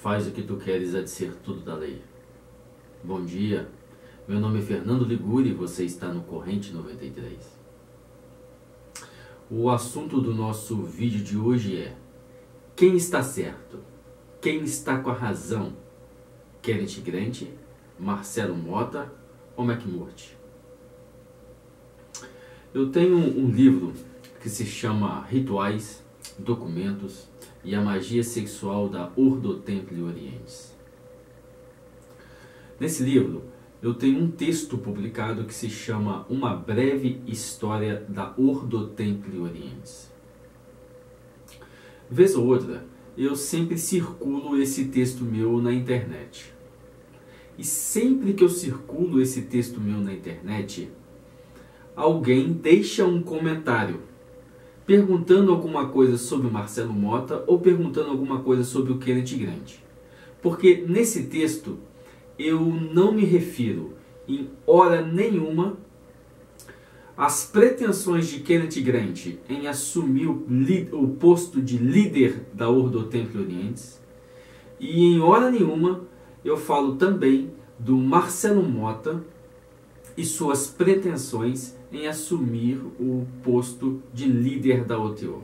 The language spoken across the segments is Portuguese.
Faz o que tu queres a dizer tudo da lei. Bom dia, meu nome é Fernando Liguri e você está no Corrente 93. O assunto do nosso vídeo de hoje é: quem está certo? Quem está com a razão? Kenneth Grant, Marcelo Motta ou McMurtry? Eu tenho um livro que se chama Rituais, Documentos e a Magia Sexual da Ordo Templi Orientis. Nesse livro, eu tenho um texto publicado que se chama Uma Breve História da Ordo Templi Orientis. Vez ou outra, eu sempre circulo esse texto meu na internet. E sempre que eu circulo esse texto meu na internet, alguém deixa um comentário perguntando alguma coisa sobre Marcelo Motta ou perguntando alguma coisa sobre o Kenneth Grant. Porque nesse texto eu não me refiro em hora nenhuma às pretensões de Kenneth Grant em assumir o posto de líder da Ordo Templi Orientis, e em hora nenhuma eu falo também do Marcelo Motta e suas pretensões em assumir o posto de líder da OTO.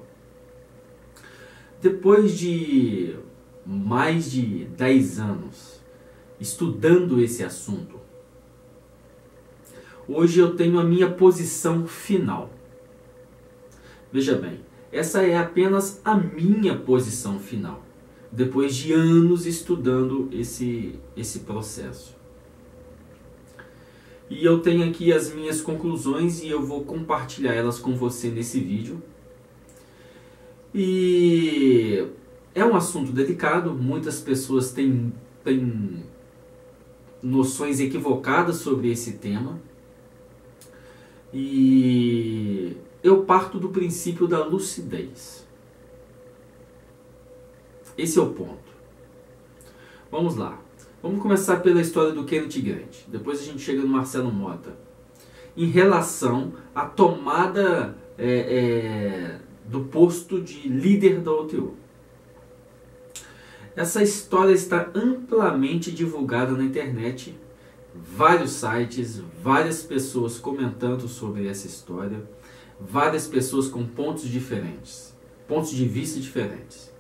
Depois de mais de 10 anos estudando esse assunto, hoje eu tenho a minha posição final. Veja bem, essa é apenas a minha posição final, depois de anos estudando esse processo. E eu tenho aqui as minhas conclusões e eu vou compartilhar elas com você nesse vídeo. E é um assunto delicado, muitas pessoas têm noções equivocadas sobre esse tema. E eu parto do princípio da lucidez. Esse é o ponto. Vamos lá. Vamos começar pela história do Kenneth Grant. Depois a gente chega no Marcelo Motta. Em relação à tomada do posto de líder da OTO. Essa história está amplamente divulgada na internet. Vários sites, várias pessoas comentando sobre essa história. Várias pessoas com pontos diferentes. Pontos de vista diferentes.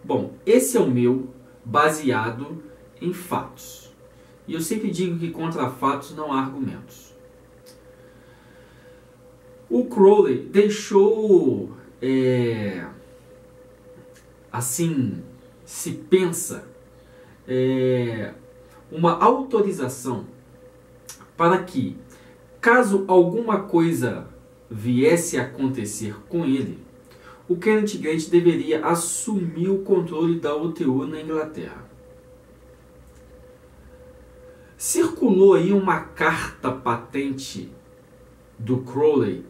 Bom, esse é o meu baseado em fatos. E eu sempre digo que contra fatos não há argumentos. O Crowley deixou, assim se pensa, uma autorização para que, caso alguma coisa viesse a acontecer com ele, o Kenneth Grant deveria assumir o controle da OTO na Inglaterra. Circulou aí uma carta patente do Crowley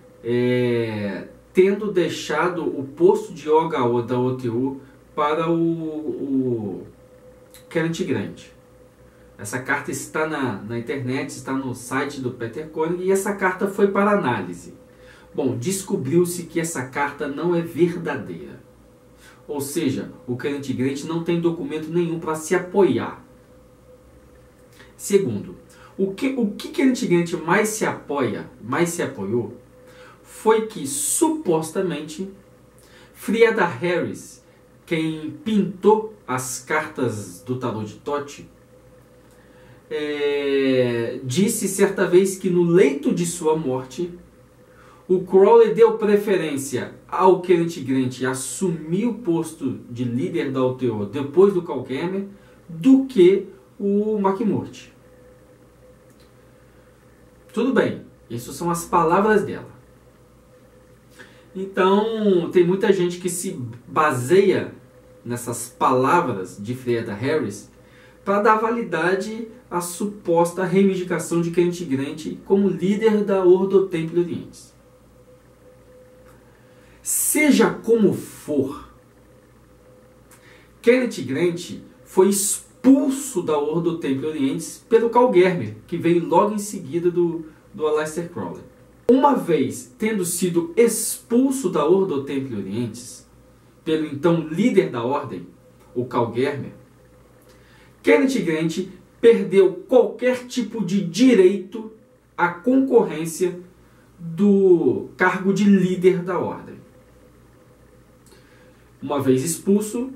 tendo deixado o posto de OHO da OTO para o Kenneth Grant. Essa carta está na internet, está no site do Peter Koenig, e essa carta foi para análise. Bom, descobriu-se que essa carta não é verdadeira. Ou seja, o Kenneth Grant não tem documento nenhum para se apoiar. Segundo, o que Kenneth Grant mais se apoiou, foi que, supostamente, Frieda Harris, quem pintou as cartas do tarô de Thoth, disse certa vez que no leito de sua morte, o Crowley deu preferência ao Kenneth Grant assumir o posto de líder da OTO depois do Calcamer do que o McMurtry. Tudo bem, essas são as palavras dela. Então, tem muita gente que se baseia nessas palavras de Frieda Harris para dar validade à suposta reivindicação de Kenneth Grant como líder da Ordo Templi Orientis. Seja como for, Kenneth Grant foi expulso da Ordo Templi Orientis pelo Calcamer, que veio logo em seguida do Aleister Crowley. Uma vez tendo sido expulso da Ordo Templi Orientis pelo então líder da ordem, o Calcamer, Kenneth Grant perdeu qualquer tipo de direito à concorrência do cargo de líder da ordem. Uma vez expulso,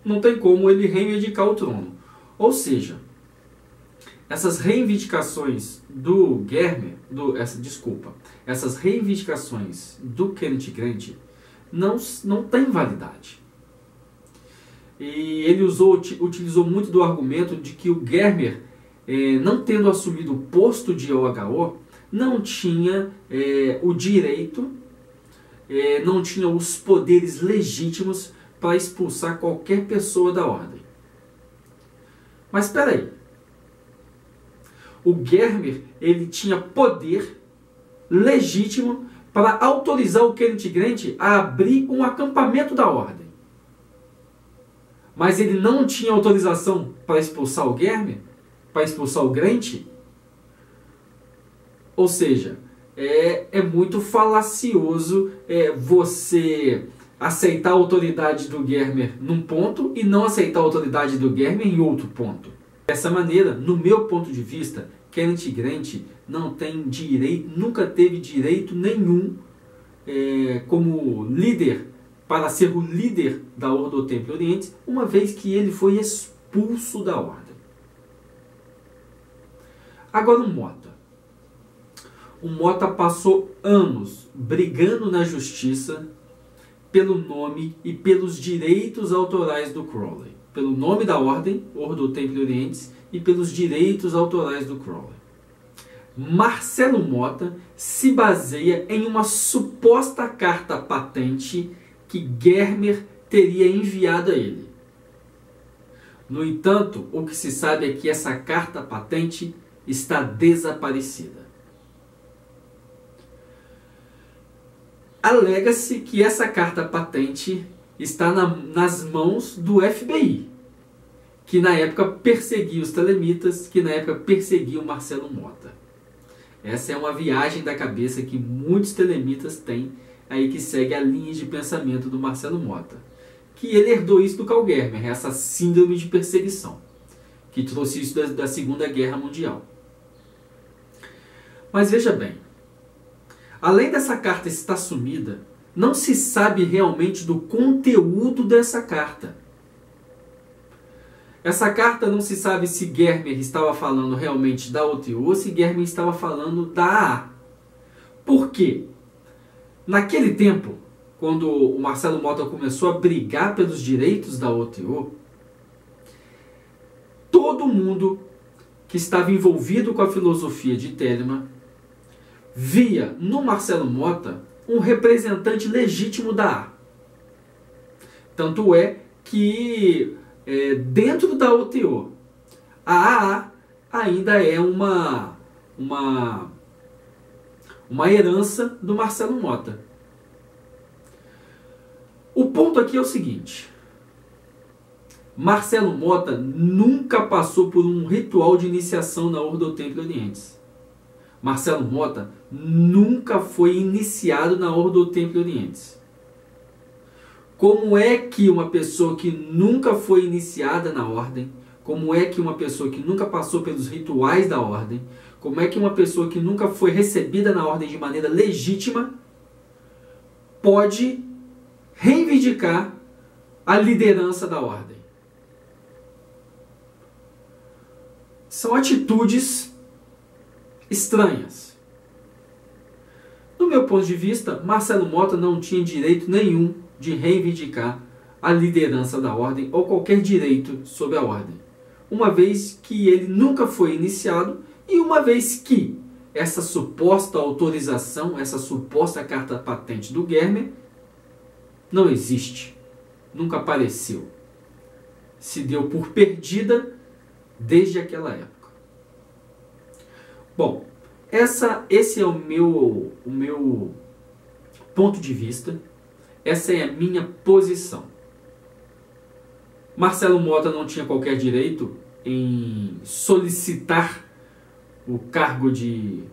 não tem como ele reivindicar o trono. Ou seja, essas reivindicações do Germer, essas reivindicações do Kenneth Grant não têm validade. E ele utilizou muito do argumento de que o Germer, não tendo assumido o posto de OHO, não tinha o direito, não tinha os poderes legítimos para expulsar qualquer pessoa da ordem. Mas espera aí. O Germer, ele tinha poder legítimo para autorizar o Kenneth Grant a abrir um acampamento da ordem. Mas ele não tinha autorização para expulsar o Germer, para expulsar o Grant. Ou seja, é muito falacioso você aceitar a autoridade do Germer num ponto e não aceitar a autoridade do Germer em outro ponto. Dessa maneira, no meu ponto de vista, Kenneth Grant não tem direito, nunca teve direito nenhum como líder, para ser o líder da Ordem do Templo Oriente, uma vez que ele foi expulso da ordem. Agora o Mota. O Mota passou anos brigando na justiça pelo nome e pelos direitos autorais do Crowley. Pelo nome da ordem, Ordem do Templo Oriente, e pelos direitos autorais do Crowley. Marcelo Mota se baseia em uma suposta carta patente que Germer teria enviado a ele. No entanto, o que se sabe é que essa carta patente está desaparecida. Alega-se que essa carta patente está nas mãos do FBI, que na época perseguia os telemitas, que na época perseguia o Marcelo Mota. Essa é uma viagem da cabeça que muitos telemitas têm, aí que segue a linha de pensamento do Marcelo Mota, que ele herdou isso do Karl Germer, essa síndrome de perseguição, que trouxe isso da Segunda Guerra Mundial. Mas veja bem, além dessa carta estar sumida, não se sabe realmente do conteúdo dessa carta. Essa carta não se sabe se Germer estava falando realmente da OTO ou se Germer estava falando da AA. Por quê? Naquele tempo, quando o Marcelo Mota começou a brigar pelos direitos da OTO, todo mundo que estava envolvido com a filosofia de Telemann via no Marcelo Mota um representante legítimo da AA. Tanto é que dentro da OTO, a AA ainda é uma herança do Marcelo Mota. O ponto aqui é o seguinte: Marcelo Mota nunca passou por um ritual de iniciação na Ordem do Templo Oriente. Marcelo Mota nunca foi iniciado na Ordem do Templo Oriente. Como é que uma pessoa que nunca foi iniciada na ordem, como é que uma pessoa que nunca passou pelos rituais da ordem, como é que uma pessoa que nunca foi recebida na ordem de maneira legítima pode reivindicar a liderança da ordem? São atitudes estranhas. Do meu ponto de vista, Marcelo Mota não tinha direito nenhum de reivindicar a liderança da ordem ou qualquer direito sobre a ordem, uma vez que ele nunca foi iniciado e uma vez que essa suposta autorização, essa suposta carta patente do Germer não existe, nunca apareceu, se deu por perdida desde aquela época. Bom, esse é o meu ponto de vista. Essa é a minha posição. Marcelo Mota não tinha qualquer direito em solicitar o cargo de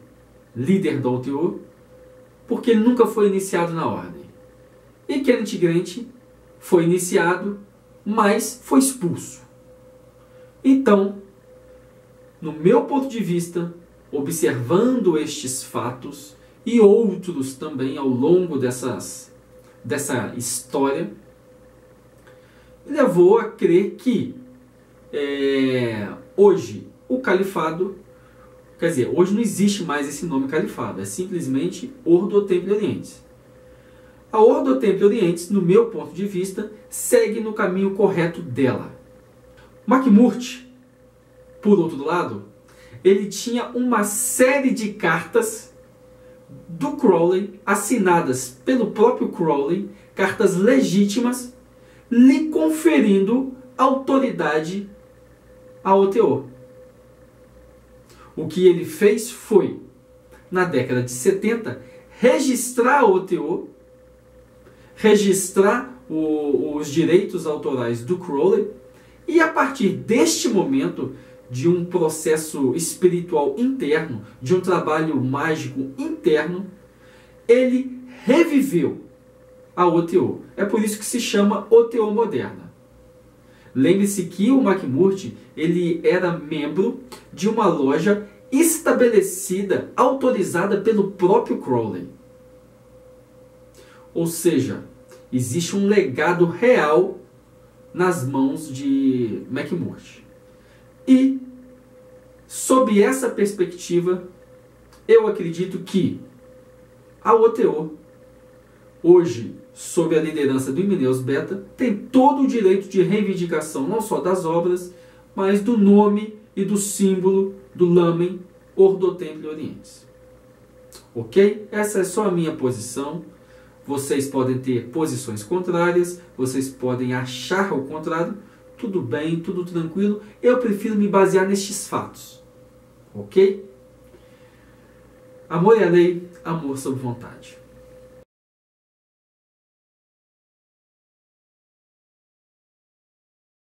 líder da OTO, porque ele nunca foi iniciado na ordem. E Kenneth Grant foi iniciado, mas foi expulso. Então, no meu ponto de vista, observando estes fatos e outros também ao longo dessa história, me levou a crer que hoje o califado, quer dizer, hoje não existe mais esse nome califado, é simplesmente Ordo Templi Orientis. A Ordo Templi Orientis, no meu ponto de vista, segue no caminho correto dela. McMurtry, por outro lado, ele tinha uma série de cartas do Crowley, assinadas pelo próprio Crowley, cartas legítimas, lhe conferindo autoridade à OTO. O que ele fez foi, na década de 70, registrar a OTO, registrar os direitos autorais do Crowley, e a partir deste momento, de um processo espiritual interno, de um trabalho mágico interno, ele reviveu a OTO. É por isso que se chama OTO moderna. Lembre-se que o McMurtry, ele era membro de uma loja estabelecida, autorizada pelo próprio Crowley. Ou seja, existe um legado real nas mãos de McMurtry. E, sob essa perspectiva, eu acredito que a OTO, hoje, sob a liderança do Hymenaeus Beta, tem todo o direito de reivindicação, não só das obras, mas do nome e do símbolo do Lamen Ordo Templi Orientis. Ok? Essa é só a minha posição. Vocês podem ter posições contrárias, vocês podem achar o contrário. Tudo bem, tudo tranquilo. Eu prefiro me basear nestes fatos. Ok? Amor é a lei, amor sob vontade.